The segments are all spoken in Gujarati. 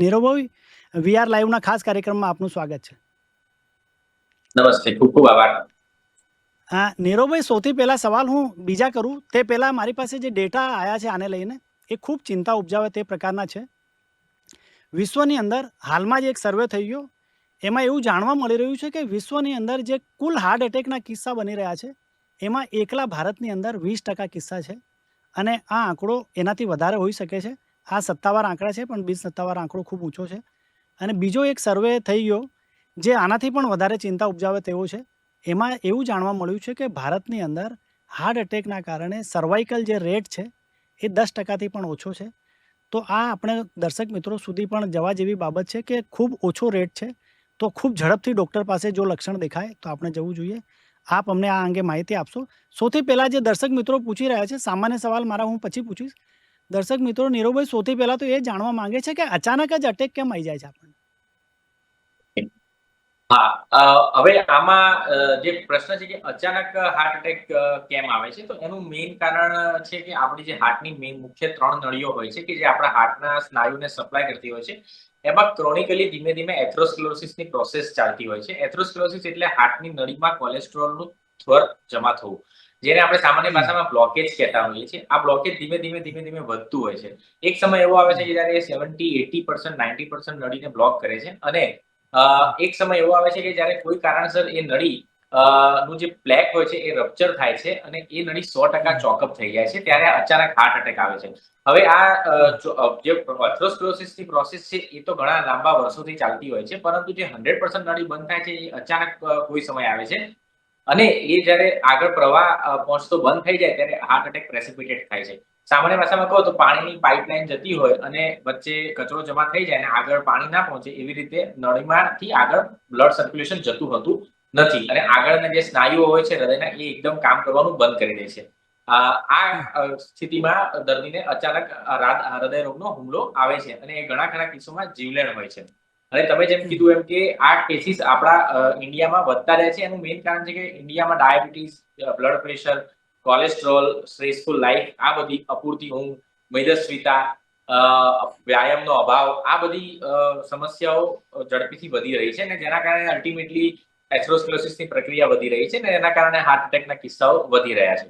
નીરવભાઈ, વીઆર લાઈવના ખાસ કાર્યક્રમમાં આપનું સ્વાગત છે. નમસ્તે, ખૂબ ખૂબ આભાર. નીરવભાઈ, સૌથી પહેલા સવાલ હું બીજા કરું તે પહેલા મારી પાસે જે ડેટા આવ્યા છે આને લઈને એ ખૂબ ચિંતા ઉપજાવે તે પ્રકારના છે. વિશ્વની અંદર હાલમાં જ એક સર્વે થઈ ગયો, એમાં એવું જાણવા મળી રહ્યું છે કે વિશ્વની અંદર જે કુલ હાર્ટ એટેકના કિસ્સા બની રહ્યા છે એમાં એકલા ભારતની અંદર 20% કિસ્સા છે, અને આ આંકડો એનાથી વધારે હોઈ શકે છે. આ સત્તાવાર આંકડા છે, પણ બિનસત્તાવાર આંકડો ખૂબ ઊંચો છે. અને બીજો એક સર્વે થઈ ગયો જે આનાથી પણ વધારે ચિંતા ઉપજાવે તેવો છે. એમાં એવું જાણવા મળ્યું છે કે ભારતની અંદર હાર્ટ એટેકના કારણે સર્વાઇકલ જે રેટ છે એ 10%થી પણ ઓછો છે. તો આ આપણે દર્શક મિત્રો સુધી પણ જવા જેવી બાબત છે કે ખૂબ ઓછો રેટ છે, તો ખૂબ ઝડપથી ડૉક્ટર પાસે જો લક્ષણ દેખાય તો આપણે જવું જોઈએ. આપ અમને આ અંગે માહિતી આપશો. સૌથી પહેલાં જે દર્શક મિત્રો પૂછી રહ્યા છે, સામાન્ય સવાલ મારા હું પછી પૂછીશ. દર્શક મિત્રો, નીરવભાઈ સૌથી પહેલાં તો એ જાણવા માંગે છે કે અચાનક જ અટેક કેમ આવી જાય છે આપણને? હા, હવે આમાં જે પ્રશ્ન છે કે અચાનક હાર્ટ એટેક કેમ આવે છે, તો એનું મેઇન કારણ છે કે આપણી જે હાર્ટની મેઇન મુખ્ય 3 નળીઓ હોય છે કે જે આપણા હાર્ટના સ્નાયુને સપ્લાય કરતી હોય છે. એમાં ક્રોનિકલી ધીમે ધીમે એથેરોસ્ક્લેરોસિસની પ્રોસેસ ચાલતી હોય છે. એથેરોસ્ક્લેરોસિસ એટલે હાર્ટની નળીમાં કોલેસ્ટ્રોલનું સ્તર જમા થવું, જેને આપણે સામાન્ય ભાષામાં બ્લોકેજ કહેતા હોઈએ છીએ. આ બ્લોકેજ ધીમે ધીમે વધતું હોય છે. એક સમય એવો આવે છે કે જ્યારે 70-80%, 90% નળીને બ્લોક કરે છે, અને એક સમય એવો આવે છે કે જ્યારે કોઈ કારણસર એ નળી નું જે પ્લેક હોય છે એ રપ્ચર થાય છે અને એ નળી 100% ચોકઅપ થઈ જાય છે, ત્યારે અચાનક હાર્ટ એટેક આવે છે. હવે આ જે એથેરોસ્ક્લેરોસિસની પ્રોસેસ છે એ તો ઘણા લાંબા વર્ષોથી ચાલતી હોય છે, પરંતુ જે 100% નળી બંધ થાય છે એ અચાનક કોઈ સમય આવે છે, અને એ જ્યારે આગળ પ્રવાહ પહોંચતો બંધ થઈ જાય ત્યારે હાર્ટ એટેક પ્રેસિપિટેટ થાય છે. સામાન્ય ભાષામાં કહો તો પાણીની પાઇપલાઇન જતી હોય અને વચ્ચે કચરો જમા થઈ જાય અને આગળ પાણી ના પહોંચે, એવી રીતે નળીમાંથી આગળ બ્લડ સર્ક્યુલેશન જતું હોતું નથી, અને આગળના જે સ્નાયુઓ હોય છે હૃદયના, એ એકદમ કામ કરવાનું બંધ કરી દે છે. આ સ્થિતિમાં દર્દીને અચાનક હૃદય રોગનો હુમલો આવે છે, અને એ ઘણા ખરા કિસ્સામાં જીવલેણ હોય છે. અને તમે જેમ કીધું એમ કે આ કેસીસ આપણા ઇન્ડિયામાં વધતા રહે છે. એનું મેઇન કારણ છે કે ઇન્ડિયામાં diabetes, blood pressure, cholesterol, stressful life, આ બધી અપૂરતી ઊંઘ, મેદસ્વીતા, વ્યાયામનો અભાવ, આ બધી સમસ્યાઓ ઝડપીથી વધી રહી છે, અને જેના કારણે અલ્ટિમેટલી એથેરોસ્ક્લેરોસિસની પ્રક્રિયા વધી રહી છે, અને એના કારણે હાર્ટ એટેકના કિસ્સાઓ વધી રહ્યા છે.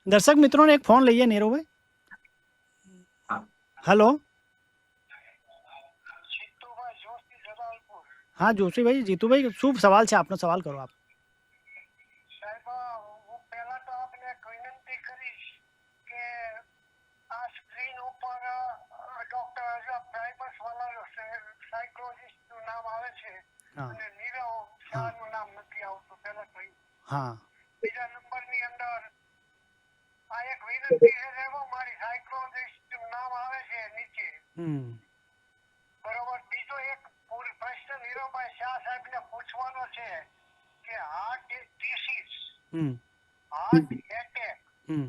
દર્શક મિત્રોને એક ફોન લઈએ નીરવભાઈ. હેલો. હા જોશીભાઈ, જીતુભાઈ, શું સવાલ છે આપનો? સવાલ કરો આપ. હા. બીજા નંબરની અંદર આ એક વિનંતી છે, રહેવા મારી સાયકોલોજિસ્ટ નામ આવે છે નીચે. બરોબર. બીજો એક પ્રશ્ન નીરવભાઈ શાહ સાહેબને પૂછવાનો છે કે હાર્ટ ડિસીઝ, હાર્ટ એટેક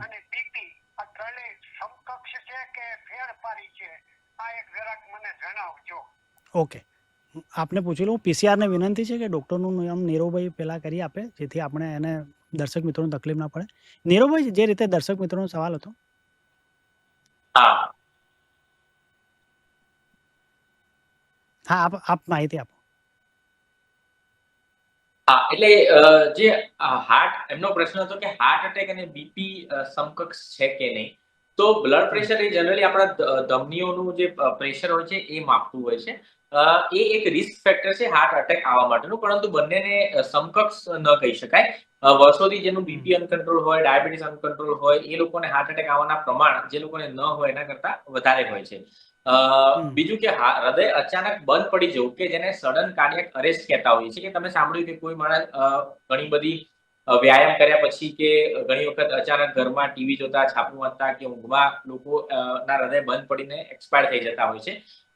અને બીપી આ ત્રણેય સમકક્ષ છે કે ફેરફારી છે? આ એક જરાક મને જણાવજો. ઓકે, આપને પૂછી લઉં. પીસીઆરને વિનંતી છે કે ડૉક્ટરનું નામ નીરવભાઈ પહેલાં કરી આપે, જેથી આપણે એને દર્શક મિત્રોને તકલીફ ના પડે. નીરવભાઈ, જે રીતે દર્શક મિત્રોનો સવાલ હતો. હા, આપ માહિતી આપો. હા, એટલે જે હાર્ટ, એમનો પ્રશ્ન હતો કે હાર્ટ એટેક અને બીપી સમકક્ષ છે કે નહીં. તો બ્લડ પ્રેશર એ જનરલી આપણા ધમનીઓનું જે પ્રેશર હોય છે એ માપતું હોય છે. એ એક રિસ્ક ફેક્ટર છે હાર્ટ એટેક આવવા માટેનું, પરંતુ બંનેને સમકક્ષ ન કહી શકાય. વર્ષોથી જેનું બીપી અનકંટ્રોલ હોય, ડાયાબિટીસ અનકંટ્રોલ હોય, એ લોકોને હાર્ટ એટેક આવવાના પ્રમાણ જે લોકોને ન હોય એના કરતા વધારે હોય છે. બીજું કે હૃદય અચાનક બંધ પડી જવું, કે જેને સડન કાર્ડિયક અરેસ્ટ કહેતા હોઈએ છીએ, કે તમે સાંભળ્યું કે કોઈ માણસ ઘણી બધી વ્યાયામ કર્યા પછી કે ઘણી વખત અચાનક ઘરમાં ટીવી જોતા, છાપું વાંચતા કે ઊંઘમાં લોકો ના હૃદય બંધ પડીને એક્સપાયર થઈ જતા હોય છે.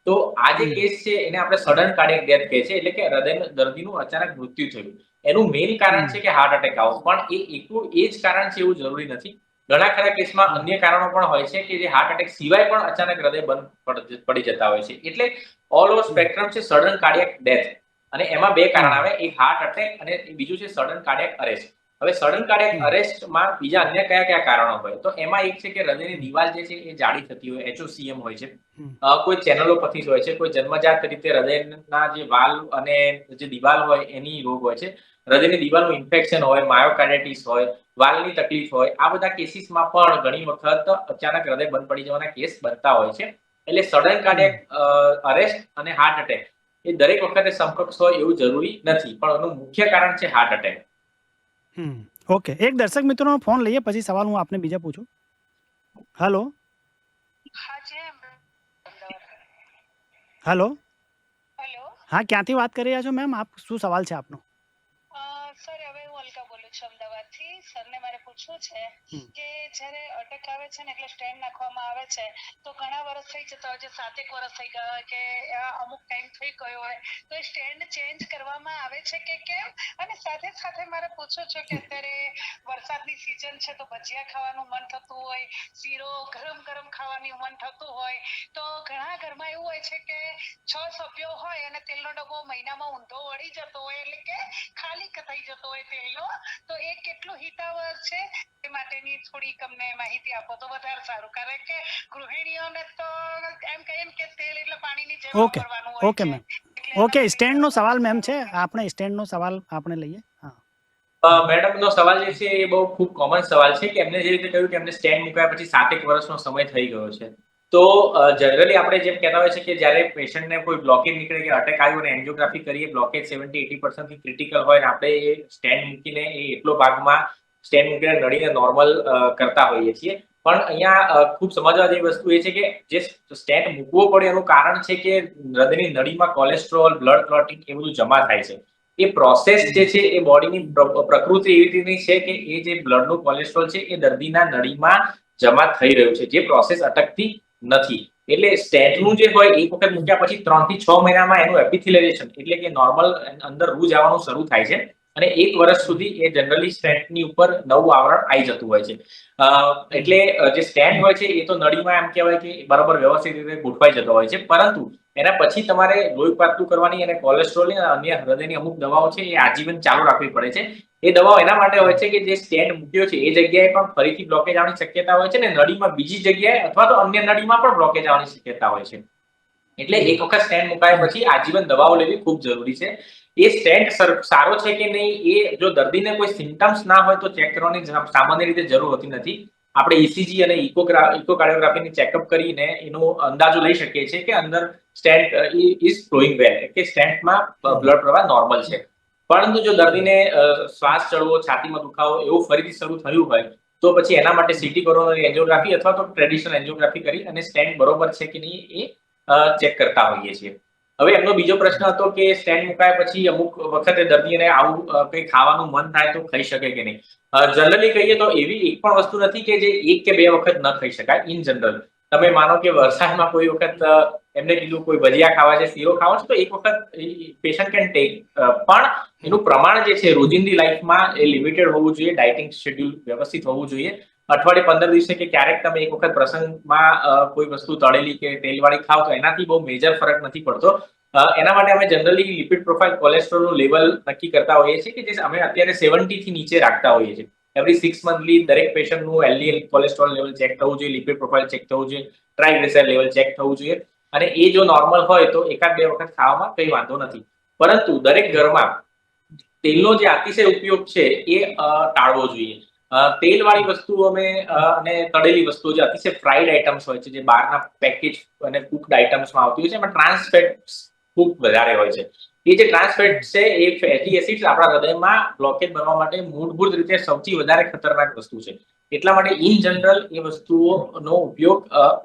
તો આ જે કેસ છે એને આપણે સડન કાર્ડિયક ડેથ કહે છે, એટલે કે દર્દીનું અચાનક મૃત્યુ થયું. એનું મેઇન કારણ છે કે હાર્ટ એટેક આવો, પણ એ જ કારણ છે એવું જરૂરી નથી. ઘણા ખરા કેસમાં અન્ય કારણો પણ હોય છે કે જે હાર્ટ એટેક સિવાય પણ અચાનક હૃદય બંધ પડી જતા હોય છે. એટલે ઓલ ઓવર સ્પેક્ટ્રમ છે સડન કાર્ડિયક ડેથ, અને એમાં બે કારણ આવે, એક હાર્ટ એટેક અને બીજું છે સડન કાર્ડિયક અરેસ્ટ. હવે સડન કાર્ડિયક હમ. અરેસ્ટમાં બીજા અન્ય કયા કયા કારણો હોય તો એમાં એક છે કે હૃદયની દિવાલ જે છે એ જાડી થતી હોય, HOCM હોય છે. હમ. કોઈ ચેનલોપેથીસ હોય છે, કોઈ જન્મજાત રીતે હૃદયના જે વાલ્વ અને જે દિવાલ હોય એની રોગ હોય છે, હૃદયની દિવાલનું ઇન્ફેક્શન હોય, માયોકાર્ડિટિસ હોય, વાલ્વની તકલીફ હોય, આ બધા કેસીસમાં પણ ઘણી વખત અચાનક હૃદય બંધ પડી જવાના કેસ બનતા હોય છે. એટલે સડન કાર્ડિયક અરેસ્ટ અને હાર્ટ એટેક એ દરેક વખતે સમકક્ષ હોય એવું જરૂરી નથી, પણ એનું મુખ્ય કારણ છે હાર્ટ એટેક. ઓકે, એક દર્શક મિત્રોનો ફોન લઈએ પછી સવાલ હું આપને બીજા પૂછું. હેલો. હેલો. હેલો. હા, ક્યાંથી વાત કરી રહ્યા છો મેમ? આપ શું સવાલ છે આપનો? સર, હવે હું અલકા બોલું છું અમદાવાદથી. સરને મારે પૂછવું છે કે જ્યારે અટેક આવે છે ને એટલે સ્ટેન્ડ નાખવામાં આવે છે તો ઘણા વર્ષ થઈ જતા હોય છે, 7 એક વર્ષ થઈ ગયા હોય કે અમુક ટાઈમ થઈ ગયો હોય તો એ સ્ટેન્ડ ચેન્જ કરવામાં આવે છે કે કેમ? અને સાથે સાથે મારે પૂછવું છે કે અત્યારે વરસાદની સિઝન છે તો ભજીયા ખાવાનું મન થતું હોય, શીરો ગરમ ગરમ ખાવાનું મન થતું હોય, તો ઘણા ઘરમાં એવું હોય છે કે 6 સભ્યો હોય અને તેલનો ડબ્બો મહિનામાં ઊંધો વળી જતો હોય, એટલે કે ખાલી થઈ જતો હોય તેલનો, તો એ કેટલું હિતાવહ છે એ માટેની થોડીક અમને માહિતી આપો તો વધારે સારું, કારણ કે ગૃહિણીઓને તો એમ કહીએ કે તેલ એટલે પાણીની જેમ ઓકે વાપરવાનું હોય ઓકે છે. મેમ. ઓકે, સ્ટેન્ડનો સવાલ મેમ છે, આપણે સ્ટેન્ડનો સવાલ આપણે લઈએ. હા. મેડમનો સવાલ જે છે એ બહુ ખૂબ કોમન સવાલ છે કે એમને જે રીતે કહ્યું કે એમને સ્ટેન્ડ મુકાયા પછી 7 એક વર્ષનો સમય થઈ ગયો છે. તો જનરલી આપણે જેમ કહેતા હોય છે કે જ્યારે પેશન્ટને કોઈ બ્લોકેજ નીકળે કે અટેક આવ્યો અને એન્જિયોગ્રાફી કરીએ, બ્લોકેજ 70-80% થી ક્રિટિકલ હોય અને આપણે એ સ્ટેન્ડ મૂકીને એ એટલો ભાગમાં સ્ટેન્ડ મૂકીને નળીને નોર્મલ કરતા હોઈએ છીએ. પણ અહીંયા ખૂબ સમજવા જેવી વસ્તુ એ છે કે જે સ્ટેન્ટ મૂકવો પડે એનું કારણ છે કે હૃદયની નળીમાં કોલેસ્ટ્રોલ, બ્લડ ક્લોટિંગ એ બધું જમા થાય છે. એ પ્રોસેસ જે છે એ બોડીની પ્રકૃતિ એવી રીતની છે કે એ જે બ્લડનું કોલેસ્ટ્રોલ છે એ દર્દીના નળીમાં જમા થઈ રહ્યું છે, જે પ્રોસેસ અટકતી નથી. એટલે સ્ટેન્ટનું જે હોય એક વખત મૂક્યા પછી 3 થી 6 મહિનામાં એનું એપિથેલિયેશન એટલે કે નોર્મલ અંદર રૂ જવાનું શરૂ થાય છે અને 1 વર્ષ સુધી એ જનરલી સ્ટેન્ટની ઉપર નવું આવરણ આવી જતું હોય છે. એટલે જે સ્ટેન્ટ હોય છે એ તો નળીમાં એમ કહેવાય કે બરાબર વ્યવસ્થિત રીતે ગોઠવાઈ જતો હોય છે, પરંતુ એના પછી તમારે લોહી પાતળું કરવાની અને કોલેસ્ટ્રોલની અને અન્ય હૃદયની અમુક દવાઓ છે એ આજીવન ચાલુ રાખવી પડે છે. એ દવાઓ એના માટે હોય છે કે જે સ્ટેન્ટ મૂક્યો છે એ જગ્યાએ પણ ફરીથી બ્લોકેજ આવવાની શક્યતા હોય છે ને નળીમાં બીજી જગ્યાએ અથવા તો અન્ય નળીમાં પણ બ્લોકેજ આવવાની શક્યતા હોય છે. એટલે એક વખત સ્ટેન્ટ મુકાયા પછી આજીવન દવાઓ લેવી ખૂબ જરૂરી છે. એ સ્ટેન્ટ સારો છે કે નહીં એ જો દર્દીને કોઈ સિમ્પટમ્સ ના હોય તો ચેક કરવાની સામાન્ય રીતે જરૂર હોતી નથી. આપણે ECG અને ઇકોકાર્ડિયોગ્રાફીની ચેકઅપ કરીને એનો અંદાજો લઈ શકીએ છીએ કે અંદર સ્ટેન્ટ ઇઝ ફ્લોઈંગ વેલ, કે સ્ટેન્ટમાં બ્લડ પ્રવાહ નોર્મલ છે. પરંતુ જો દર્દીને શ્વાસ ચડવો, છાતીમાં દુખાવો એવું ફરીથી શરૂ થયું હોય તો પછી એના માટે સીટી કોરોનરી એન્જિયોગ્રાફી અથવા તો ટ્રેડિશનલ એન્જિયોગ્રાફી કરી અને સ્ટેન્ટ બરોબર છે કે નહીં એ ચેક કરતા હોઈએ છીએ. હવે એમનો બીજો પ્રશ્ન હતો કે સ્ટેન્ટ મુકાયા પછી અમુક વખતે દર્દીને આવું કંઈ ખાવાનું મન થાય તો ખાઈ શકે કે નહીં. જનરલી કહીએ તો એવી એક પણ વસ્તુ નથી કે જે 1 કે 2 વખત ન ખાઈ શકાય. ઇન જનરલ તમે માનો કે વરસાદમાં કોઈ વખત એમને કીધું કોઈ ભજીયા ખાવા છે, શીરો ખાવો છે તો એક વખત પેશન્ટ કેન ટેક, પણ એનું પ્રમાણ જે છે રોજિંદી લાઈફમાં એ લિમિટેડ હોવું જોઈએ, ડાયટિંગ શેડ્યુલ વ્યવસ્થિત હોવું જોઈએ. અઠવાડિયે 15 દિવસે કે ક્યારેક તમે એક વખત પ્રસંગમાં કોઈ વસ્તુ તળેલી કે તેલવાળી ખાવ તો એનાથી બહુ મેજર ફરક નથી પડતો. એના માટે અમે જનરલી લિપિડ પ્રોફાઇલ કોલેસ્ટ્રોલનું લેવલ નક્કી કરતા હોઈએ છીએ કે જે અમે અત્યારે 70 થી નીચે રાખતા હોઈએ છીએ. એવરી 6 મંથલી દરેક પેશન્ટનું LDL કોલેસ્ટ્રોલ લેવલ ચેક થવું જોઈએ, લિપિડ પ્રોફાઇલ ચેક થવું જોઈએ, ટ્રાઇગ્લિસરાઇડ લેવલ ચેક થવું જોઈએ અને એ જો નોર્મલ હોય તો એકાદ 2 વખત ખાવામાં કંઈ વાંધો નથી. પરંતુ દરેક ઘરમાં તેલનો જે અતિશય ઉપયોગ છે એ ટાળવો જોઈએ. તેલવાળી વસ્તુઓ અને તળેલી વસ્તુઓ જે અતિશય ફ્રાઈડ આઇટમ્સ હોય છે, જે બહારના પેકેજ અને કુકડ આઇટમ્સમાં આવતી હોય છે, એમાં ટ્રાન્સ ફેટ્સ ખૂબ વધારે હોય છે. એ જે ટ્રાન્સ ફેટ છે એ ફેટી એસિડ્સ આપણા હૃદયમાં બ્લોકેજ બનવા માટે મૂળભૂત રીતે સૌથી વધારે ખતરનાક વસ્તુ છે. એટલા માટે ઇન જનરલ એ વસ્તુઓનો ઉપયોગ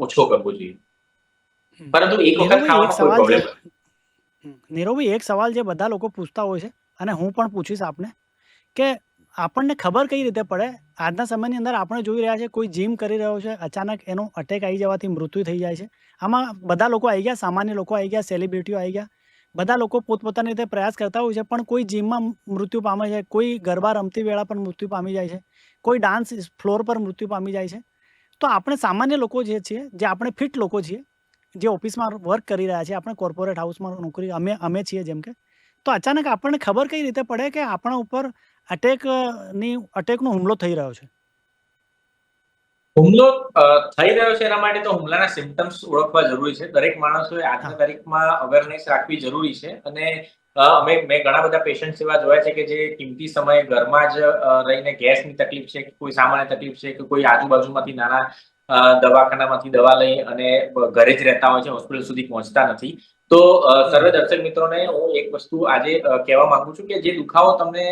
ઓછો કરવો જોઈએ. પરંતુ એક વખત ખાવામાં કોઈ પ્રોબ્લેમ નથી. નીરવભાઈ, એક સવાલ જે બધા લોકો પૂછતા હોય છે અને હું પણ પૂછીશ આપને કે આપણને ખબર કઈ રીતે પડે આજના સમયની અંદર આપણે જોઈ રહ્યા છે કોઈ જીમ કરી રહ્યો છે, અચાનક એનો અટેક આવી જવાથી મૃત્યુ થઈ જાય છે. આમાં બધા લોકો આવી ગયા, સામાન્ય લોકો આવી ગયા, સેલિબ્રિટીઓ આવી ગયા, બધા લોકો પોતપોતાની રીતે પ્રયાસ કરતા હોય છે, પણ કોઈ જીમમાં મૃત્યુ પામે છે, કોઈ ગરબા રમતી વેળા પર મૃત્યુ પામી જાય છે, કોઈ ડાન્સ ફ્લોર પર મૃત્યુ પામી જાય છે. તો આપણે સામાન્ય લોકો જે છીએ, જે આપણે ફિટ લોકો છીએ, જે ઓફિસમાં વર્ક કરી રહ્યા છીએ, આપણે કોર્પોરેટ હાઉસમાં નોકરી અમે છીએ જેમ કે, તો અચાનક આપણને ખબર કઈ રીતે પડે કે આપણા ઉપર અટેકનો હુમલો થઈ રહ્યો છે? હુમલો થઈ રહ્યો છે એના માટે તો હુમલાના સિમ્પટમ્સ ઓળખવા જરૂરી છે. દરેક માણસોએ આજના તારીખમાં અવેરનેસ રાખવી જરૂરી છે. અને મેં ઘણા બધા પેશન્ટ એવા જોયા છે કે જે કિંમતી સમયે ઘરમાં જ રહીને ગેસની તકલીફ છે, કોઈ સામાન્ય તકલીફ છે, કે કોઈ આજુબાજુમાંથી નાના દવાખાનામાંથી દવા લઈ અને ઘરે જ રહેતા હોય છે, હોસ્પિટલ સુધી પહોંચતા નથી. તો સર્વે દર્શક મિત્રોને હું એક વસ્તુ આજે કહેવા માંગુ છું કે જે દુખાવો તમને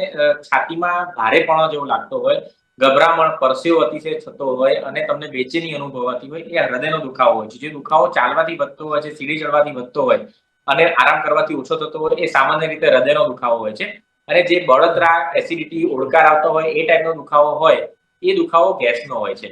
છાતીમાં ભારેપણો જેવો લાગતો હોય, ગભરામણ, પરસેવો અતિશય થતો હોય અને તમને બેચેની અનુભવાતી હોય, એ હૃદયનો દુખાવો હોય છે. જે દુખાવો ચાલવાથી વધતો હોય છે, સીડી ચડવાથી વધતો હોય અને આરામ કરવાથી ઓછો થતો હોય, એ સામાન્ય રીતે હૃદયનો દુખાવો હોય છે. અને જે બળતરા, એસિડિટી, ઓડકાર આવતો હોય, એ ટાઈપનો દુખાવો હોય, એ દુખાવો ગેસનો હોય છે.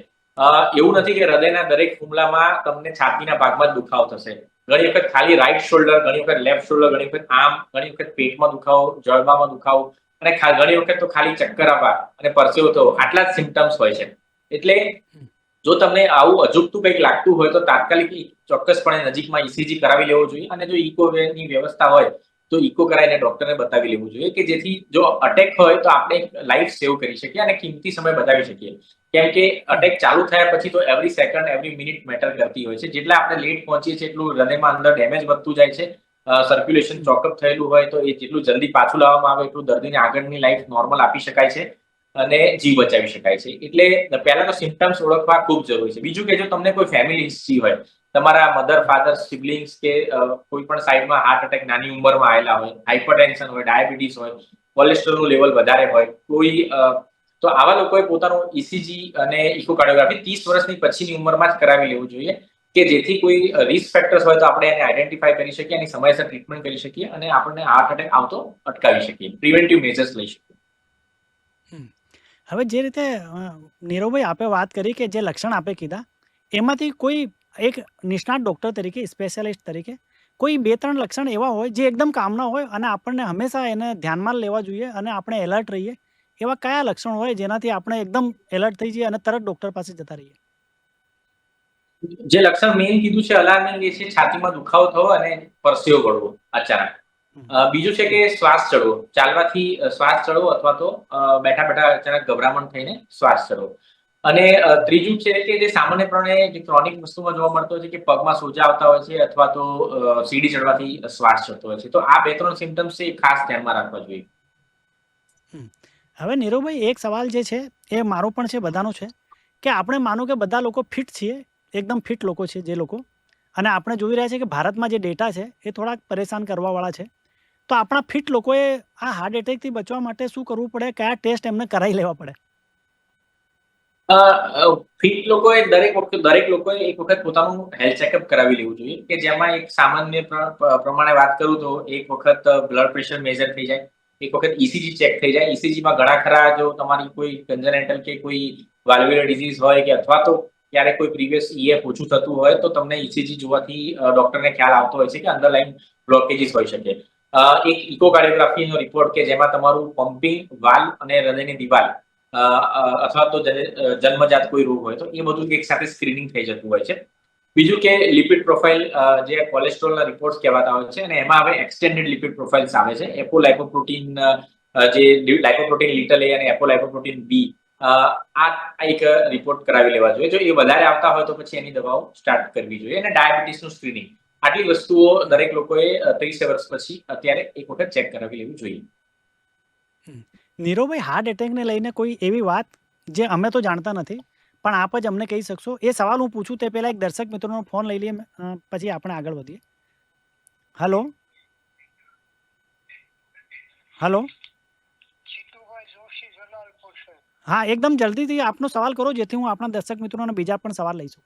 એવું નથી કે હૃદયના દરેક હુમલામાં તમને છાતીના ભાગમાં જ દુખાવો થશે. ઘણી વખત ખાલી રાઈટ શોલ્ડર, ઘણી વખત લેફ્ટ શોલ્ડર, ઘણી વખત આર્મ, ઘણી વખત પેટમાં દુખાવો, જળબામાં દુખાવો અને ઘણી વખત તો ખાલી ચક્કર આવવા અને પરસેવો થવો, આટલા જ સિમ્પટમ્સ હોય છે. એટલે જો તમને આવું અજુગતું કંઈક લાગતું હોય તો તાત્કાલિક ચોક્કસપણે નજીકમાં ઇસીજી કરાવી લેવો જોઈએ. અને જો ઇકોની વ્યવસ્થા હોય તો ઇકો કરાવીને ડોક્ટરને બતાવી લેવું જોઈએ, કે જેથી જો અટેક હોય તો આપણે લાઈફ સેવ કરી શકીએ અને કિંમતી સમય બચાવી શકીએ. કેમ કે અટેક ચાલુ થયા પછી તો every second, every minute matter કરતી હોય છે. જેટલા આપણે લેટ પહોંચીએ છીએ એટલું હૃદયમાં અંદર ડેમેજ વધતું જાય છે. સર્ક્યુલેશન ચોકઅપ થયેલું હોય તો એ જેટલું જલ્દી પાછું લાવવામાં આવે એટલું દર્દીને આગળની લાઈફ નોર્મલ આપી શકાય છે અને જીવ બચાવી શકાય છે. એટલે પહેલા તો સિમ્પટમ્સ ઓળખવા ખૂબ જરૂરી છે. બીજું કે જો તમને કોઈ ફેમિલી હિસ્ટ્રી હોય, તમારા મધર, ફાધર, સિબ્લિંગ્સ કે કોઈ પણ સાઈડમાં હાર્ટ અટેક નાની ઉંમરમાં આવેલા હોય, હાઇપરટેન્શન હોય, ડાયાબિટીસ હોય, કોલેસ્ટ્રોલનું લેવલ વધારે હોય, તો આવા લોકોએ પોતાનું ઇસીજી અને ઇકોકાર્ડિયોગ્રાફી 30 વર્ષની પછીની ઉંમરમાં જ કરાવી લેવું જોઈએ, કે જેથી કોઈ રિસ્ક ફેક્ટર્સ હોય તો આપણે એને આઈડેન્ટિફાઈ કરી શકીએ, એની સમયસર ટ્રીટમેન્ટ કરી શકીએ અને આપણને હાર્ટ અટેક આવતો અટકાવી શકીએ, પ્રિવેન્ટિવ મેજર્સ લઈ શકીએ. હવે જે રીતે નીરવભાઈ આપે વાત કરી કે જે લક્ષણ આપે કીધા, એમાંથી કોઈ એક નિષ્ણાત ડૉક્ટર તરીકે, સ્પેશિયાલિસ્ટ તરીકે કોઈ 2-3 લક્ષણ એવા હોય જે એકદમ કામના હોય અને આપણને હંમેશા એને ધ્યાનમાં લેવા જોઈએ અને આપણે એલર્ટ રહીએ, એવા કયા લક્ષણ હોય જેનાથી આપણે એકદમ એલર્ટ થઈ જઈએ અને તરત ડૉક્ટર પાસે જતા રહીએ? જે લક્ષણ મેઇન કીધું છે અલાર્મિંગ, એ છે છાતીમાં દુખાવો થવો અને પરસેવો પડવો અચાનક. બીજું છે કે શ્વાસ ચડવો, ચાલવાથી શ્વાસ ચડવો અથવા તો બેઠા બેઠા અચાનક ગભરામણ થઈને શ્વાસ ચડવો. અને ત્રીજું છે કે જે સામાન્યપણે જે ક્રોનિક વસ્તુમાં જોવા મળતો હોય છે કે પગમાં સોજા આવતા હોય છે અથવા તો સીડી ચડવાથી શ્વાસ ચડતો હોય છે. તો આ 2-3 સિમ્પટમ્સ છે, એ ખાસ ધ્યાનમાં રાખવા જોઈએ. હવે નીરવભાઈ, એક સવાલ જે છે એ મારો પણ છે, બધાનો છે, કે આપણે માનો કે બધા લોકો ફિટ છીએ, એકદમ ફિટ લોકો છે જે લોકો, અને આપણે જોઈ રહ્યા છીએ કે ભારતમાં જે ડેટા છે એ થોડાક પરેશાન કરવાવાળા છે. તો આપણા ફિટ લોકોએ આ હાર્ટ એટેકથી બચવા માટે શું કરવું પડે? કયા ટેસ્ટ એમને કરાવી લેવા પડે? ફિટ લોકોએ દરેક લોકોએ એક વખત પોતાનું હેલ્થ ચેકઅપ કરાવી લેવું જોઈએ, કે જેમાં એક સામાન્ય પ્રમાણે વાત કરું તો એક વખત બ્લડ પ્રેશર મેજર થઈ જાય, એક વખત ઇસીજી ચેક થઈ જાય. ઇસીજીમાં ઘણા ખરા જો તમારી કોઈ કન્જેનેટલ કે કોઈ વાલ્વ્યુલર ડિઝીઝ હોય કે અથવા તો ક્યારેક કોઈ પ્રીવિયસ ઈએફ ઓછું થતું હોય તો તમને ઇસીજી જોવાથી ડોક્ટરને ખ્યાલ આવતો હોય છે કે અંડરલાઈન બ્લોકેજીસ હોઈ શકે. એક ઇકોકાર્ડિયોગ્રાફીનો રિપોર્ટ કે જેમાં તમારું પમ્પિંગ વાલ્વ અને હૃદયની દિવાલ અથવા તો જન્મજાત કોઈ રોગ હોય તો એ બધું એક સાથે સ્ક્રીનિંગ થઈ જતું હોય છે. બીજું કે લિપિડ પ્રોફાઇલ, જે કોલેસ્ટ્રોલના રિપોર્ટ્સ કહેવાતા હોય છે, અને એમાં હવે એક્સટેન્ડેડ લિપિડ પ્રોફાઇલ્સ આવે છે. એપોલાઇપોપ્રોટીન, જે લાઇપોપ્રોટીન લિટલ એ અને એપોલાઇપોપ્રોટીન બી, આ એક રિપોર્ટ કરાવી લેવા જોઈએ. જો એ વધારે આવતા હોય તો પછી એની દવાઓ સ્ટાર્ટ કરવી જોઈએ. અને ડાયાબિટીસનું સ્ક્રીનિંગ, આટલી વસ્તુઓ દરેક લોકોએ 30 વર્ષ પછી અત્યારે એક વખત ચેક કરાવી લેવું જોઈએ. નીરવભાઈ, હાર્ટ એટેકને લઈને કોઈ એવી વાત જે અમે તો જાણતા નથી પણ આપ જ અમને કહી શકશો? એ સવાલ હું પૂછું તે પહેલા એક દર્શક મિત્રોનો ફોન લઈ લઈએ, પછી આપણે આગળ વધીએ. હલો હલો, હા, એકદમ જલ્દીથી આપનો સવાલ કરો જેથી હું આપણા દર્શક મિત્રોને બીજા પણ સવાલ લઈ શકું.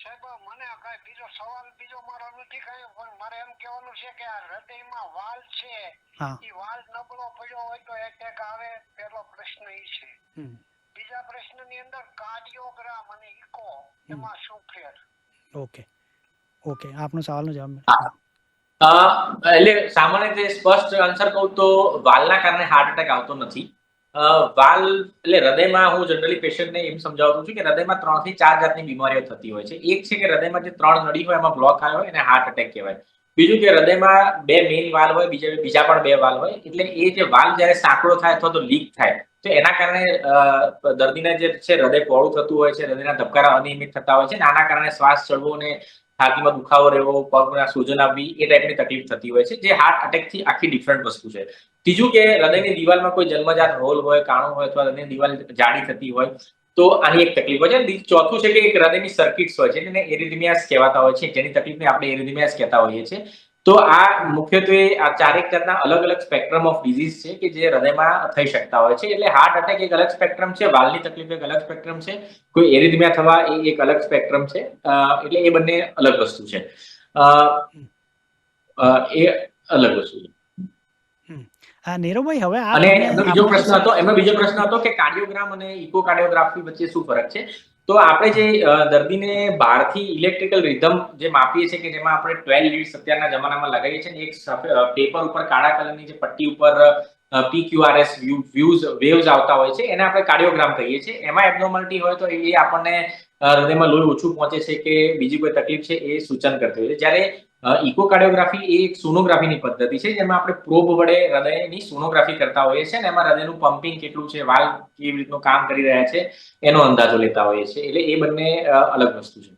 સાહેબ, મને કઈ બીજો સવાલ મારો નથી કઈ, પણ મારે એમ કહેવાનું છે કે આ હૃદયમાં વાલ છે, એ વાલ નબળો પડ્યો હોય તો એટેક આવે, પહેલો પ્રશ્ન એ છે. બીજા પ્રશ્નની અંદર કાર્ડિયોગ્રામ અને ઇકો, એમાં શું ફેર? ઓકે, આપનો સવાલનો જવાબ. એટલે સામાન્ય રીતે સ્પષ્ટ આન્સર કહું તો વાલના કારણે હાર્ટ એટેક આવતો નથી. વાલ એટલે હૃદયમાં હું જનરલી પેશન્ટને એમ સમજાવું છું કે હૃદયમાં 3 થી 4 જાતની બીમારીઓ થતી હોય છે. એક છે કે હૃદયમાં જે 3 નળી હોય એમાં બ્લોક આવ્યો હોય એને હાર્ટ એટેક કહેવાય. બીજું કે હૃદયમાં બે મેઇન વાલ્વ હોય, બીજા પણ બે વાલ્વ હોય, એટલે એ જે વાલ્વ જ્યારે સાંકડો થાય અથવા તો લીક થાય તો એના કારણે દર્દીને જે છે હૃદય પહોળું થતું હોય છે, હૃદયના ધબકારા અનિયમિત થતા હોય છે અને આના કારણે શ્વાસ ચડવો અને છાતીમાં દુખાવો રહેવો, પગમાં સૂજન આવવી એ ટાઈપની તકલીફ થતી હોય છે, જે હાર્ટ અટેકથી આખી ડિફરન્ટ વસ્તુ છે. ત્રીજું કે હૃદયની દિવાલમાં કોઈ જન્મજાત હોલ હોય, કાણું હોય અથવા હૃદયની દિવાલ જાડી થતી હોય તો આની એક તકલીફ હોય છે. ચોથું છે કે એક હૃદયની સર્કિટ્સ હોય છે, જેને એરિથમિયાસ કહેવાતા હોય છે, જેની તકલીફને આપણે એરિથમિયાસ કહેતા હોઈએ છીએ. તો આ મુખ્યત્વે આ ચારેક જાતના અલગ અલગ સ્પેક્ટ્રમ ઓફ ડિઝીઝ છે કે જે હૃદયમાં થઈ શકતા હોય છે. એટલે હાર્ટ અટેક એક અલગ સ્પેક્ટ્રમ છે, વાલ્વની તકલીફ એક અલગ સ્પેક્ટ્રમ છે, કોઈ એરિથમિયા થવા એ એક અલગ સ્પેક્ટ્રમ છે. એટલે એ બંને અલગ વસ્તુ છે. એ અલગ વસ્તુ છે. નીરવભાઈ, હવે અને એમનો બીજો પ્રશ્ન હતો કે કાર્ડિયોગ્રામ અને ઇકોકાર્ડિયોગ્રાફી વચ્ચે શું ફરક છે. તો આપણે જે દર્દીને બહારથી ઇલેક્ટ્રિકલ રિધમ જે માપીએ છીએ કે જેમાં આપણે 12 લીડ્સ અત્યારના જમાનામાં લગાવીએ છીએ, એક પેપર ઉપર કાળા કલરની જે પટ્ટી ઉપર PQRS વેવ્સ આવતા હોય છે, એને આપણે કાર્ડિયોગ્રામ કહીએ છીએ. એમાં એબનોર્માલિટી હોય તો એ આપણને હૃદયમાં લોહી ઓછું પહોંચે છે કે બીજી કોઈ તકલીફ છે એ સૂચન કરતી હોય છે. જ્યારે ઇકોકાર્ડિયોગ્રાફી એ એક સોનોગ્રાફીની પદ્ધતિ છે, જેમાં આપણે પ્રોબ વડે હૃદયની સોનોગ્રાફી કરતા હોઈએ છીએ અને એમાં હૃદયનું પમ્પિંગ કેટલું છે, વાલ્વ કેવી રીતનું કામ કરી રહ્યા છે એનો અંદાજો લેતા હોઈએ છીએ. એટલે એ બંને અલગ વસ્તુ છે.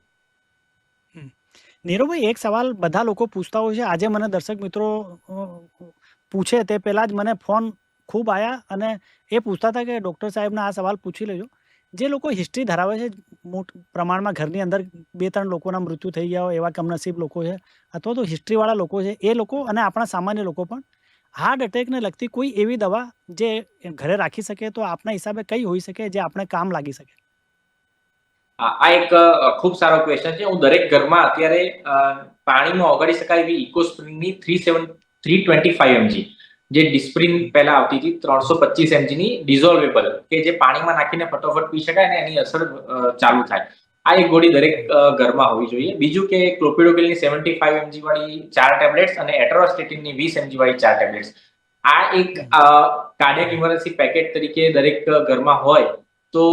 નીરવભાઈ, એક સવાલ બધા લોકો પૂછતા હોય છે. આજે મને દર્શક મિત્રો પૂછે તે પહેલા જ મને ફોન ખૂબ આવ્યા અને એ પૂછતા હતા કે ડૉક્ટર સાહેબને આ સવાલ પૂછી લેજો. જે લોકો હિસ્ટ્રી ધરાવે છે, મોટા પ્રમાણમાં ઘરની અંદર 2-3 લોકોના મૃત્યુ થઈ ગયા હોય એવા કમનસીબ લોકો છે, અથવા તો હિસ્ટ્રીવાળા લોકો છે, એ લોકો અને આપણા સામાન્ય લોકો પણ હાર્ટ અટેકને લગતી કોઈ એવી દવા જે ઘરે રાખી શકે તો આપના હિસાબે કઈ હોઈ શકે જે આપણે કામ લાગી શકે? આ એક ખૂબ સારો ક્વેશ્ચન છે. હું દરેક ઘરમાં અત્યારે પાણીમાં ઓગાળી શકાય એવી ઇકોસ્પ્રિનની 325 mg જે ડિસ્પ્રિન પહેલા આવતી હતી 325 mg ની ડિઝોલ્વેબલ કે જે પાણીમાં નાખીને ફટોફટ પી શકાય અને એની અસર ચાલુ થાય, આ એક ગોળી દરેક ઘરમાં હોવી જોઈએ. બીજું કે ક્લોપિડોગ્રેલની 75 mg વાળી 4 ટેબ્લેટ્સ અને એટરોસ્ટેટિનની 20 mg વાળી 4 ટેબ્લેટ્સ, આ એક કાર્ડિયક ઇમરજન્સી પેકેટ તરીકે દરેક ઘરમાં હોય તો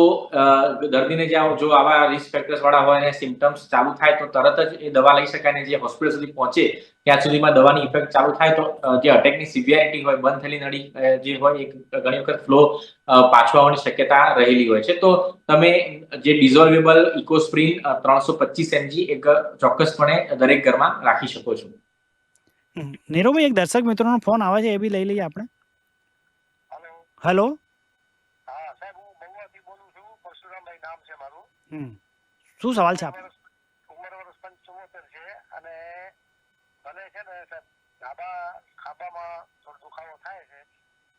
દર્દીને જો આવા રિસ્ક ફેક્ટર્સ વાળા હોય અને સિમ્પટમ્સ ચાલુ થાય તો તરત જ એ દવા લઈ શકાય અને જે હોસ્પિટલ સુધી પહોંચે ત્યાં સુધીમાં દવાની ઇફેક્ટ ચાલુ થાય તો જે અટેકની સિવિયરિટી હોય, બંધ થયેલી નળી જે હોય એ ઘણી વખત ફ્લો પાછો આવવાની શક્યતા રહેલી હોય છે. તો તમે જે ડિઝોલ્વેબલ ઇકોસ્પ્રિન 325 mg એક ચોક્કસપણે દરેક ઘરમાં રાખી શકો છો. નીરવભાઈ, એક દર્શક મિત્રોનો ફોન આવે છે, એ બી લઈ લઈએ આપણે. હેલો. શું સવાલ છે આપનો? ઉંમર વર્ષ 75 છે અને મને છે ને સાહેબ ડાબા ખાંભામાં થોડો દુખાવો થાય છે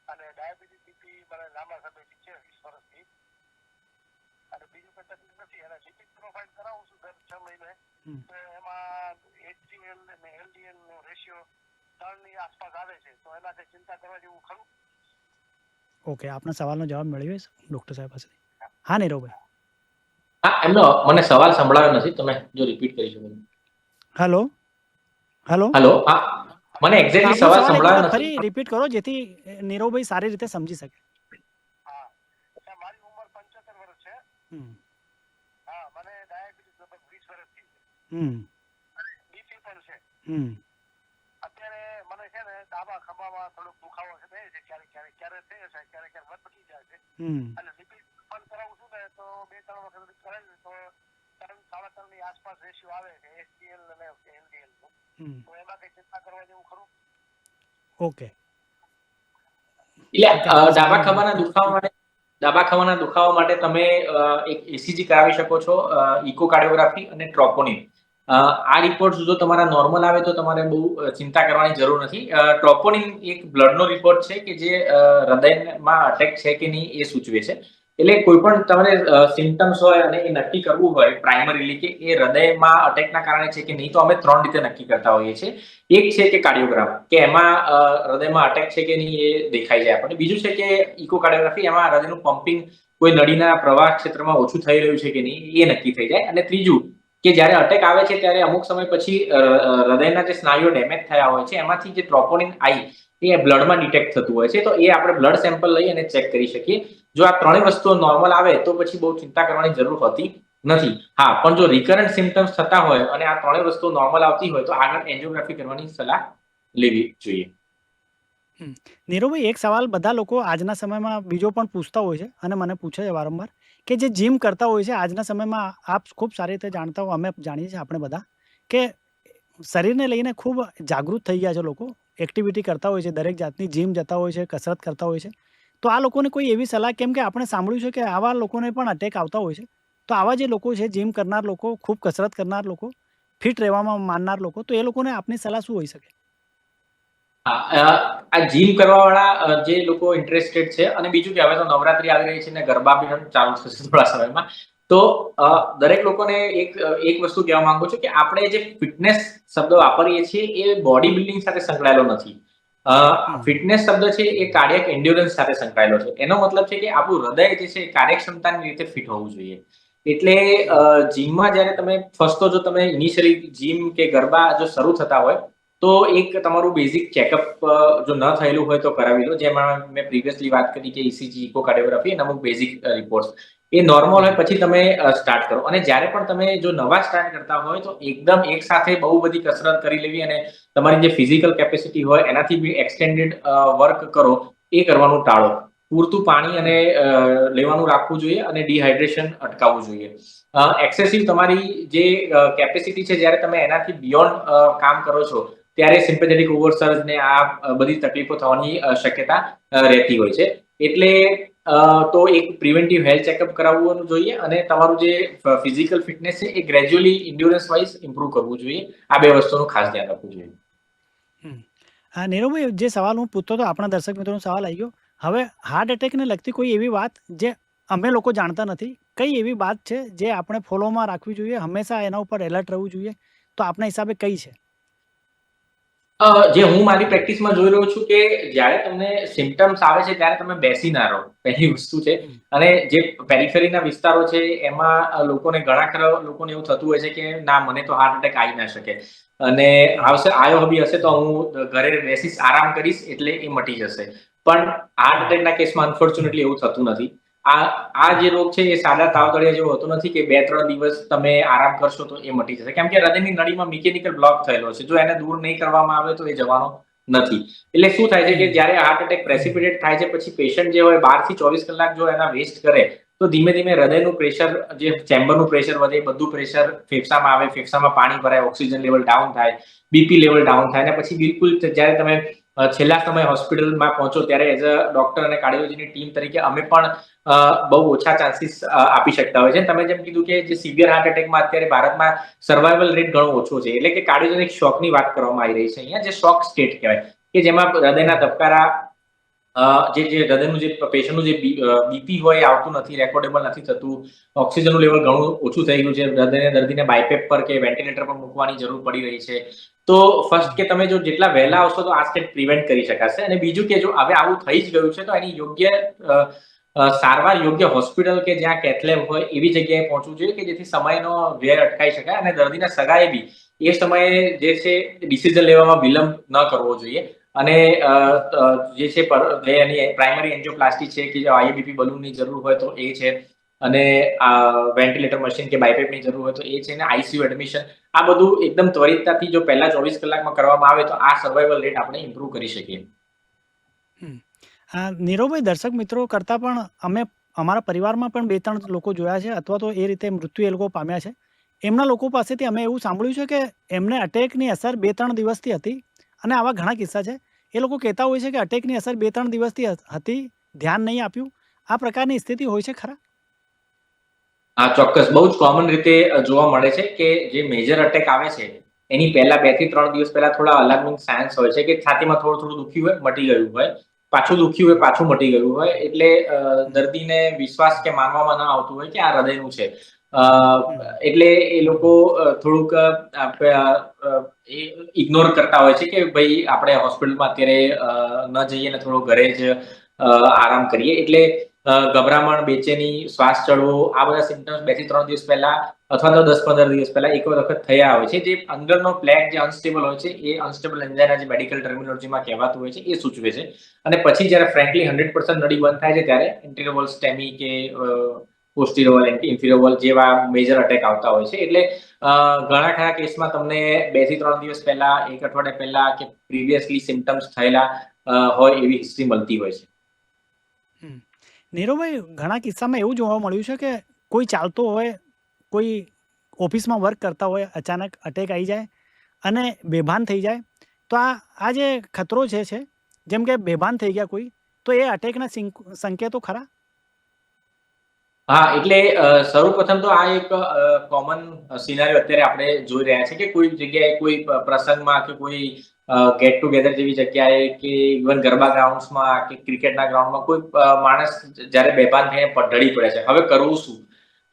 અને ડાયાબિટીસ બીપી મને લાંબા સમયથી છે 20 વર્ષથી અને બીજું કોઈ તકલીફ નથી. અને લિપિડ પ્રોફાઇલ કરાવું છું દર 6 મહિને તો એમાં HDL અને LDL નો રેશિયો 3 ની આસપાસ આવે છે, તો એનાથી ચિંતા કરવા જેવું ખરું? ઓકે, આપના સવાલનો જવાબ મેળવીશ ડૉક્ટર સાહેબ પાસેથી. હા નીરવભાઈ. એમનો મને સવાલ સંભળાયો નથી, તમે જો રિપીટ કરી શકો. હેલો. હેલો. હા, મને એક્ઝેક્ટલી સવાલ સંભળાયો નથી. ફરી રિપીટ કરો જેથી નીરવભાઈ સારી રીતે સમજી શકે. હા, મારી ઉંમર 75 વર્ષ છે. હા, મને ડાયાબિટીસ લગભગ 20 વર્ષથી છે. બીપી પણ છે. અત્યારે મને છે ને ડાબા ખભામાં થોડો દુખાવો છે, ક્યારેક થઈ જશે, ક્યારેક વધતી જાય છે અને લિપિડ પણ કરાવું છું ને તો 2-3 વખત કરાવી તો 3-3.5 ની આસપાસ રેશિયો આવે છે HDL અને LDL નો, તો એમાં કઈ ચિંતા કરવા જેવું ખરું? ઓકે. એટલે ડાબા ખભાના દુખાવા માટે તમે એક ECG કરાવી શકો છો, ઇકોકાર્ડિયોગ્રાફી અને ટ્રોપોનિન. આ રિપોર્ટ જો તમારા નોર્મલ આવે તો તમારે બહુ ચિંતા કરવાની જરૂર નથી. ટ્રોપોનિન એક બ્લડનો રિપોર્ટ છે કે જે હૃદયમાં અટેક છે કે નહીં એ સૂચવે છે. એટલે કોઈ પણ તમારે સિમ્પટમ્સ હોય અને એ નક્કી કરવું હોય પ્રાઇમરીલી કે એ હૃદયમાં અટેકના કારણે છે કે નહીં, તો અમે 3 રીતે નક્કી કરતા હોઈએ છીએ. એક છે કે કાર્ડિયોગ્રામ, કે એમાં હૃદયમાં અટેક છે કે નહીં એ દેખાઈ જાય આપણને. બીજું છે કે ઇકોકાર્ડિયોગ્રાફી, એમાં હૃદયનું પમ્પિંગ કોઈ નળીના પ્રવાહ ક્ષેત્રમાં ઓછું થઈ રહ્યું છે કે નહીં એ નક્કી થઈ જાય. અને ત્રીજું કે જ્યારે અટેક આવે છે ત્યારે અમુક સમય પછી હૃદયના જે સ્નાયુઓ ડેમેજ થયા હોય છે એમાંથી જે ટ્રોપોનિન એ બ્લડમાં ડિટેક્ટ થતું હોય છે, તો એ આપણે બ્લડ સેમ્પલ લઈ અને ચેક કરી શકીએ. જો આ ત્રણેય વસ્તુઓ નોર્મલ આવે તો પછી બહુ ચિંતા કરવાની જરૂર હોતી નથી. હા, પણ જો રિકરન્ટ સિમ્પટમ્સ થતા હોય અને આ ત્રણેય વસ્તુ નોર્મલ આવતી હોય તો આગળ એન્જિયોગ્રાફી કરવાની સલાહ લેવી જોઈએ. નીરવભાઈ, એક સવાલ બધા લોકો આજના સમયમાં બીજો પણ પૂછતા હોય છે અને મને પૂછે છે વારંવાર, કે જે જીમ કરતા હોય છે આજના સમયમાં, આપ ખૂબ સારી રીતે જાણતા હો, અમે જાણીએ છીએ આપણે બધા, કે શરીરને લઈને ખૂબ જાગૃત થઈ ગયા છે લોકો, એક્ટિવિટી કરતા હોય છે, દરેક જાતની જીમ જતા હોય છે, કસરત કરતા હોય છે. તો આ લોકોને કોઈ એવી સલાહ, કેમ કે આપણે સાંભળ્યું છે કે આવા લોકોને પણ અટેક આવતા હોય છે, તો આવા જે લોકો છે, જીમ કરનાર લોકો, ખૂબ કસરત કરનાર લોકો, ફિટ રહેવામાં માનનાર લોકો, તો એ લોકોને આપની સલાહ શું હોઈ શકે? આ જીમ કરવાવાળા જે લોકો ઇન્ટરેસ્ટેડ છે, અને બીજું કે હવે તો નવરાત્રી આવી રહી છે ને ગરબા પણ ચાલુ થશે થોડા સમયમાં, તો દરેક લોકોને એક વસ્તુ કહેવા માંગુ છું કે આપણે જે ફિટનેસ શબ્દ વાપરીએ છીએ એ બોડી બિલ્ડિંગ સાથે સંકળાયેલો નથી. ફિટનેસ શબ્દ છે એ કાર્ડિયક એન્ડ્યોરન્સ સાથે સંકળાયેલો છે. એનો મતલબ છે કે આપણું હૃદય જે છે એ કાર્યક્ષમતાની રીતે ફિટ હોવું જોઈએ. એટલે જીમમાં જ્યારે તમે ફર્સ્ટ તો જો તમે ઇનિશિયલી જીમ કે ગરબા જો શરૂ થતા હોય તો એક તમારું બેઝિક ચેકઅપ જો ન થયેલું હોય તો કરાવી લો. જેમાં મેં પ્રીવિયસલી વાત કરી કે ઇસીજી, ઇકોકાર્ડિયોગ્રાફી અને અમુક બેઝિક રિપોર્ટ્સ એ નોર્મલ હોય પછી તમે સ્ટાર્ટ કરો. અને જ્યારે પણ તમે જો નવા સ્ટાર્ટ કરતા હોય તો એકદમ એક સાથે બહુ બધી કસરત કરી લેવી અને તમારી જે ફિઝિકલ કેપેસિટી હોય એનાથી બી એક્સટેન્ડેડ વર્ક કરો એ કરવાનું ટાળો. પૂરતું પાણી અને લેવાનું રાખવું જોઈએ અને ડિહાઇડ્રેશન અટકાવવું જોઈએ. એક્સેસિવ તમારી જે કેપેસિટી છે જ્યારે તમે એનાથી બિયોન્ડ કામ કરો છો ત્યારે સિમ્પેથેટિક ઓવરસર્જ ને આ બધી તકલીફો થવાની શક્યતા રહેતી હોય છે. એટલે તો એક પ્રિવેન્ટિવ હેલ્થ ચેકઅપ કરાવવું જોઈએ અને તમારું જે ફિઝિકલ ફિટનેસ છે એ ગ્રેજ્યુઅલી એન્ડ્યોરન્સ વાઇઝ ઇમ્પ્રૂવ કરવું જોઈએ. આ બે વસ્તુનું ખાસ ધ્યાન રાખવું જોઈએ. હા નીરવભાઈ, જે સવાલ હું પૂછતો હતો, આપણા દર્શક મિત્રોનો સવાલ આવી ગયો. હવે હાર્ટ એટેકને લગતી કોઈ એવી વાત જે અમે લોકો જાણતા નથી, કઈ એવી વાત છે જે આપણે ફોલોમાં રાખવી જોઈએ, હંમેશા એના ઉપર એલર્ટ રહેવું જોઈએ, તો આપના હિસાબે કઈ છે? જે હું મારી પ્રેક્ટિસમાં જોઈ રહ્યો છું કે જ્યારે તમને સિમ્પટમ્સ આવે છે ત્યારે તમે બેસી ના રહો, પહેલી વસ્તુ છે. અને જે પેરિફેરીના વિસ્તારો છે એમાં લોકોને ઘણા ખરા લોકોને એવું થતું હોય છે કે ના, મને તો હાર્ટ એટેક આવી ના શકે અને આવ્યો બી હશે તો હું ઘરે બેસીશ, આરામ કરીશ એટલે એ મટી જશે. પણ હાર્ટ એટેકના કેસમાં અનફોર્ચ્યુનેટલી એવું થતું નથી. આ જે રોગ છે એ સાદા તાવ તળિયા જેવો હોતો નથી કે 2-3 દિવસ તમે આરામ કરશો તો એ મટી જશે. કેમ કે હૃદયની નળીમાં મિકેનિકલ બ્લોક થયેલો છે. જો એને દૂર નહીં કરવામાં આવે તો એ જવાનો નથી. એટલે શું થાય છે કે જ્યારે હાર્ટ એટેક પ્રેસિપિટેટ થાય છે પછી પેશન્ટ જે હોય 12 થી 24 કલાક જો એના વેસ્ટ કરે તો ધીમે ધીમે હૃદયનું પ્રેશર, જે ચેમ્બરનું પ્રેશર વધે, બધું પ્રેશર ફેફસામાં આવે, ફેફસામાં પાણી ભરાય, ઓક્સિજન લેવલ ડાઉન થાય, બીપી લેવલ ડાઉન થાય અને પછી બિલકુલ જ્યારે તમે છેલ્લા સમય હોસ્પિટલમાં પહોંચો ત્યારે એઝ અ ડોક્ટર અને કાર્ડિયોલોજીની ટીમ તરીકે અમે પણ બહુ ઓછા ચાન્સીસ આપી શકતા હોય છે. તમે જેમ કીધું કે જે સિવિયર હાર્ટ એટેકમાં અત્યારે ભારતમાં સર્વાઈવલ રેટ ઘણો ઓછો છે. એટલે કે કાર્ડિયોજેનિક શોકની વાત કરવામાં આવી રહી છે અહીંયા, જે શોક સ્ટેટ કહેવાય, કે જેમાં હૃદયના ધબકારા, જે હૃદયનું જે પેશન્ટનું જે બીપી હોય એ આવતું નથી, રેકોર્ડેબલ નથી થતું, ઓક્સિજનનું લેવલ ઘણું ઓછું થઈ ગયું છે, દર્દીને બાયપેપ પર કે વેન્ટિલેટર પર મૂકવાની જરૂર પડી રહી છે. તો ફર્સ્ટ કે તમે જો જેટલા વહેલા આવશો તો આ સ્ટેટ પ્રિવેન્ટ કરી શકાશે. અને બીજું કે જો હવે આવું થઈ જ ગયું છે તો એની યોગ્ય સારવાર યોગ્ય હોસ્પિટલ કે જ્યાં કેથલેબ હોય એવી જગ્યાએ પહોંચવું જોઈએ કે જેથી સમયનો વ્યય અટકાઈ શકાય અને દર્દીના સગાએ બી એ સમયે જે છે ડિસિઝન લેવામાં વિલંબ ન કરવો જોઈએ. અને જે છે એની પ્રાઇમરી એન્જિયોપ્લાસ્ટી છે કે આઈએબીપી બલૂનની જરૂર હોય તો એ છે, અને વેન્ટિલેટર મશીન કે બાયપેપની જરૂર હોય તો એ છે, ને આઈસીયુ એડમિશન, આ બધું એકદમ ત્વરિતતાથી જો પહેલા 24 કલાકમાં કરવામાં આવે તો આ સર્વાઈવલ રેટ આપણે ઇમ્પ્રૂવ કરી શકીએ. નીરવભાઈ, દર્શક મિત્રો કરતાં પણ અમે અમારા પરિવારમાં પણ 2-3 લોકો જોયા છે અથવા તો એ રીતે મૃત્યુ એ લોકો પામ્યા છે. એમના લોકો પાસેથી અમે એવું સાંભળ્યું છે કે એમને અટેકની અસર 2-3 દિવસથી હતી અને આવા ઘણા કિસ્સા છે. એ લોકો કહેતા હોય છે કે અટેકની અસર 2-3 દિવસથી હતી, ધ્યાન નહીં આપ્યું. આ પ્રકારની સ્થિતિ હોય છે ખરા? હા, ચોક્કસ. બહુ જ કોમન રીતે જોવા મળે છે કે જે મેજર અટેક આવે છે એની પહેલા 2 થી 3 દિવસ પહેલા થોડા અલાર્મિંગ સાયન્સ હોય છે કે છાતીમાં થોડું થોડું દુખ્યું હોય, મટી ગયું હોય, પાછું દુખ્યું હોય, પાછું મટી ગયું હોય. એટલે દર્દીને વિશ્વાસ કે માનવામાં ન આવતું હોય કે આ હૃદયનું છે. એટલે એ લોકો થોડુંક ઇગ્નોર કરતા હોય છે કે ભાઈ આપણે હોસ્પિટલમાં અત્યારે ન જઈએ ને થોડું ઘરે જ આરામ કરીએ. એટલે ગભરામણ, બેચેની, શ્વાસ ચડવો, આ બધા સિમ્પટમ્સ 2 થી 3 દિવસ પહેલા અથવા તો 10-15 દિવસ પહેલા એક વખત થયા હોય છે. જે અંદરનો પ્લેગ જે અનસ્ટેબલ હોય છે એ અનસ્ટેબલ એન્જાઇના જે મેડિકલ ટર્મિનોલોજીમાં કહેવાતું હોય છે એ સૂચવે છે. અને પછી જ્યારે ફ્રેન્કલી 100% નળી બંધ થાય છે ત્યારે ઇન્ટરવલ સ્ટેમી કે પોસ્ટિરોવલ એન્ટી ઇન્ફિરોવલ જેવા મેજર અટેક આવતા હોય છે. એટલે ઘણા ખરા કેસમાં તમને 2 થી 3 દિવસ પહેલા, 1 અઠવાડિયા પહેલા કે પ્રીવિયસલી સિમ્પટમ્સ થયેલા હોય એવી હિસ્ટ્રી મળતી હોય છે. નીરવભાઈ, ઘણા કિસ્સામાં એવું જોવા મળ્યું છે કે કોઈ ચાલતો હોય, કોઈ ઓફિસમાં વર્ક કરતા હોય, અચાનક અટેક આવી જાય અને બેભાન થઈ જાય, તો આ જે ખતરો છે જેમ કે બેભાન થઈ ગયા કોઈ, તો એ અટેકના સંકેતો ખરા? હા, એટલે સૌપ્રથમ તો આ એક કોમન સિનારીઓ અત્યારે આપણે જોઈ રહ્યા છે કે કોઈ જગ્યાએ કોઈ પ્રસંગમાં કે કોઈ ગેટ ટુગેધર જેવી જગ્યાએ કે ઇવન ગરબા ગ્રાઉન્ડ્સમાં કે ક્રિકેટના ગ્રાઉન્ડમાં કોઈ માણસ જ્યારે બેભાન થઈને ઢળી પડે છે. હવે કરવું શું?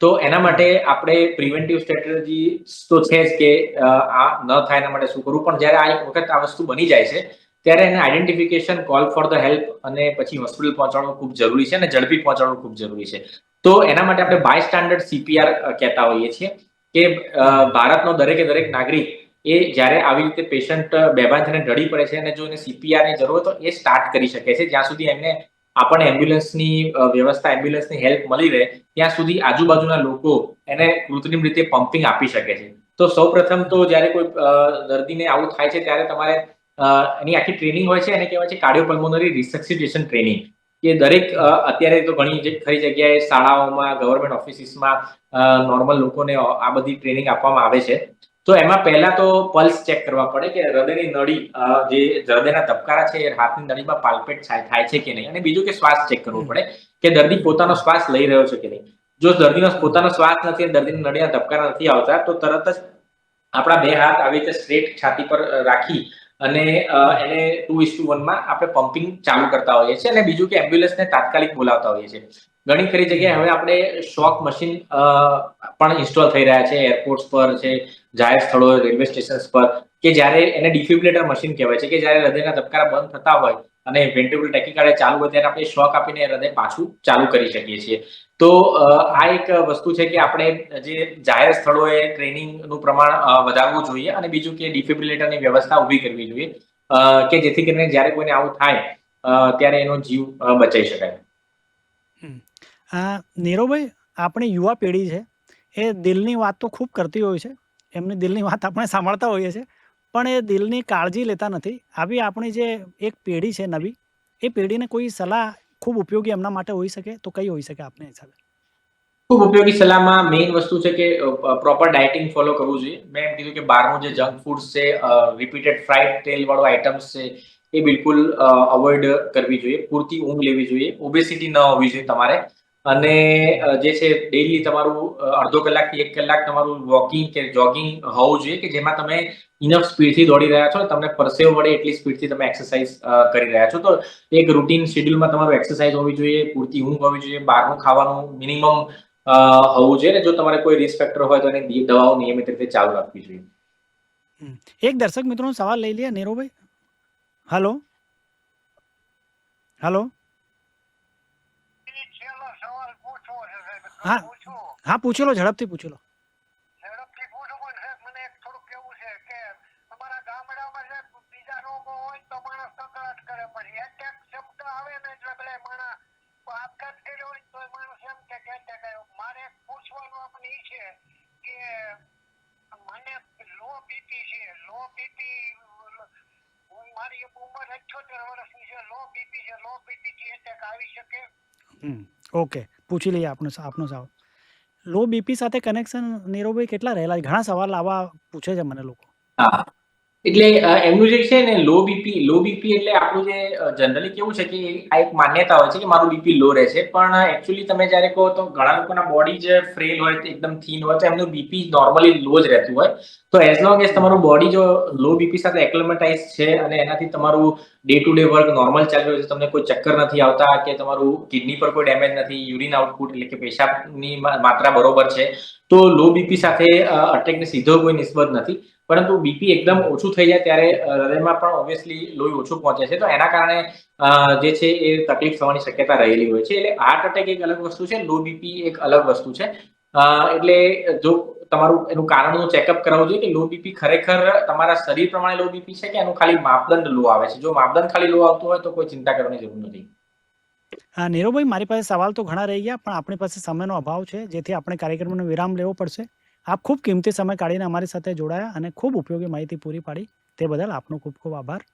તો એના માટે આપણે પ્રિવેન્ટિવ સ્ટ્રેટેજી તો છે જ કે આ ન થાય એના માટે શું કરવું. પણ જ્યારે આ એક વખત આ વસ્તુ બની જાય છે ત્યારે એને identification, call for the help અને પછી હોસ્પિટલ પહોંચાડવું ખૂબ જરૂરી છે અને ઝડપી પહોંચાડવું ખૂબ જરૂરી છે. તો એના માટે આપણે બાય સ્ટાન્ડર્ડ CPR કહેતા હોઈએ છીએ કે ભારતનો દરેકે દરેક નાગરિક એ જ્યારે આવી રીતે પેશન્ટ બેભાન થઈને ઢળી પડે છે અને જો એને CPR ની જરૂર હોય તો એ સ્ટાર્ટ કરી શકે છે. જ્યાં સુધી એમને આપણને એમ્બ્યુલન્સની વ્યવસ્થા, એમ્બ્યુલન્સની હેલ્પ મળી રહે ત્યાં સુધી આજુબાજુના લોકો એને કૃત્રિમ રીતે પમ્પિંગ આપી શકે છે. તો સૌપ્રથમ તો જ્યારે કોઈ દર્દીને આવું થાય છે ત્યારે તમારે એની આખી ટ્રેનિંગ હોય છે, એને કહેવાય છે કાર્ડિયોપલ્મોનરી રિસેસિટેશન ટ્રેનિંગ. કે દરેક અત્યારે તો ઘણી ખરી જગ્યાએ શાળાઓમાં, ગવર્મેન્ટ ઓફિસીસમાં નોર્મલ લોકોને આ બધી ટ્રેનિંગ આપવામાં આવે છે. તો એમાં પહેલા તો પલ્સ ચેક કરવા પડે કે હૃદયની નળી, જે હૃદયના ધબકારા છે એ હાથની નળીમાં પાલ્પેટ થાય છે કે નહીં. અને બીજું કે શ્વાસ ચેક કરવો પડે કે દર્દી પોતાનો શ્વાસ લઈ રહ્યો છે કે નહીં. જો દર્દીનો પોતાનો શ્વાસ નથી, દર્દીની નળીના ધબકારા નથી આવતા, તો તરત જ આપણા 2 હાથ આવી રીતે સ્ટ્રેટ છાતી પર રાખી અને એને 2:1 માં આપણે પમ્પિંગ ચાલુ કરતા હોઈએ છીએ. અને બીજું કે એમ્બ્યુલન્સને તાત્કાલિક બોલાવતા હોઈએ છીએ. ઘણી ખરી જગ્યાએ હવે આપણે શોક મશીન પણ ઇન્સ્ટોલ થઈ રહ્યા છે, એરપોર્ટ્સ પર છે, જાહેર સ્થળો, રેલવે સ્ટેશન્સ પર, કે જ્યારે એને ડિફિબ્રિલેટર મશીન કહેવાય છે કે જ્યારે હૃદયના ધબકારા બંધ થતા હોય અને વેન્ટ્રિક્યુલર ટેકીકાર્ડિયા ચાલુ હોય ત્યારે આપણે શોક આપીને હૃદય પાછું ચાલુ કરી શકીએ છીએ. તો આ એક વસ્તુ છે કે આપણે જે જાહેર સ્થળોએ ટ્રેનિંગનું પ્રમાણ વધારવું જોઈએ અને બીજું કે ડિફિબ્રિલેટરની વ્યવસ્થા ઊભી કરવી જોઈએ કે જેથી કરીને જ્યારે કોઈને આવું થાય ત્યારે એનો જીવ બચાવી શકાય. નીરવભાઈ, આપણી યુવા પેઢી છે એ દિલની વાત તો ખૂબ કરતી હોય છે, એમની દિલની વાત આપણે સાંભળતા હોઈએ છીએ, પણ એ દિલની કાળજી લેતા નથી. આવી આપણી જે એક પેઢી છે નવી, એ પેઢીને કોઈ સલાહ ખૂબ ઉપયોગી એમના માટે હોઈ શકે તો કઈ હોઈ શકે આપના હિસાબે? ખૂબ ઉપયોગી સલાહમાં મેઇન વસ્તુ છે કે પ્રોપર ડાયટિંગ ફોલો કરવું જોઈએ. મેં એમ કીધું કે બહારનું જે જંક ફૂડ્સ છે, રિપીટેડ ફ્રાઈડ તેલવાળું આઇટમ્સ છે, એ બિલકુલ અવોઇડ કરવી જોઈએ. પૂરતી ઊંઘ લેવી જોઈએ. ઓબેસિટી ન હોવી જોઈએ તમારે. અને જે છે ડેઈલી તમારું અડધો કલાકથી 1 કલાક તમારું વોકિંગ કે જોગિંગ હોવું જોઈએ કે જેમાં તમે ઇનફ સ્પીડથી દોડી રહ્યા છો, તમને પરસેવો વળે એટલી સ્પીડથી તમે એક્સરસાઇઝ કરી રહ્યા છો. તો એક રૂટીન શેડ્યુલમાં તમારું એક્સરસાઇઝ હોવી જોઈએ, પૂરતી ઊંઘ હોવી જોઈએ, બહારનું ખાવાનું મિનિમમ હોવું જોઈએ. ને જો તમારે કોઈ રિસ્ક ફેક્ટર હોય તો એની દવાઓ નિયમિત રીતે ચાલુ રાખવી જોઈએ. એક દર્શક મિત્રોનો સવાલ લઈ લે નીરવભાઈ. હલો. હા, પૂછી લો, ઝડપથી પૂછી લો. ઝડપથી પૂછો પણ સાહેબ, મને એક થોડુંક કેવું છે કે અમારા ગામડામાં સાહેબ બીજા રોગો હોય તો માણસ કકળાટ કરે, પણ એટેક શબ્દ આવે ને એટલે પેલા માણસ આપઘાત કર્યો હોય તો માણસ એમ કે એટેક આવ્યો. મારે પૂછવાનું આપણને એ છે કે મને લો બીપી છે, મારી ઉંમર 78 વર્ષની છે, લો બીપી થી એટેક આવી શકે? ઓકે, પૂછી લઈએ આપનો સવાલ. લો બીપી સાથે કનેક્શન નીરવભાઈ કેટલા રહેલા છે? ઘણા સવાલ આવા પૂછે છે મને લોકો. હા, એટલે એમનું જે છે ને લો બીપી એટલે આપણું જે જનરલી કેવું છે કે આ એક માન્યતા હોય છે કે મારું બીપી લો રહે છે, પણ એકચ્યુઅલી તમે જ્યારે કહો તો ઘણા લોકોના બોડી જે ફ્રેલ હોય, એકદમ થીન હોય, તો એમનું બીપી નોર્મલી લો જ રહેતું હોય. તો એઝ લોંગ એઝ તમારું બોડી જો લો બીપી સાથે એક્લેમેટાઇઝ છે અને એનાથી તમારું day to day work normal ચાલી રહ્યું છે, તમને કોઈ ચક્કર નથી આવતા કે તમારું કિડની પર કોઈ ડેમેજ નથી, યુરિન આઉટપુટ એટલે કે પેશાબની માત્રા બરોબર છે, તો લો બીપી સાથે અટેકને સીધો કોઈ નિસ્બત નથી. પરંતુ બીપી એકદમ ઓછું થઈ જાય ત્યારે હૃદયમાં પણ ઓબ્વિયસલી લોહી ઓછું પહોંચે છે, તો એના કારણે જે છે એ તકલીફ થવાની શક્યતા રહેલી હોય છે. એટલે હાર્ટ અટેક એક અલગ વસ્તુ છે, લો બીપી એક અલગ વસ્તુ છે. એટલે જો તમારું એનું કારણનું ચેકઅપ કરાવવું જોઈએ કે લો બીપી ખરેખર તમારા શરીર પ્રમાણે લો બીપી છે કે એનું ખાલી માપદંડ લો આવે છે. જો માપદંડ ખાલી લો આવતું હોય તો કોઈ ચિંતા કરવાની જરૂર નથી. નીરવભાઈ, મારી પાસે સવાલ તો ઘણા રહી ગયા, પણ આપણી પાસે સમયનો અભાવ છે, જેથી આપણે કાર્યક્રમનો વિરામ લેવો પડશે. આપ ખૂબ કિંમતી સમય કાઢીને અમારી સાથે જોડાયા અને ખૂબ ઉપયોગી માહિતી પૂરી પાડી, તે બદલ આપનો ખૂબ ખૂબ આભાર.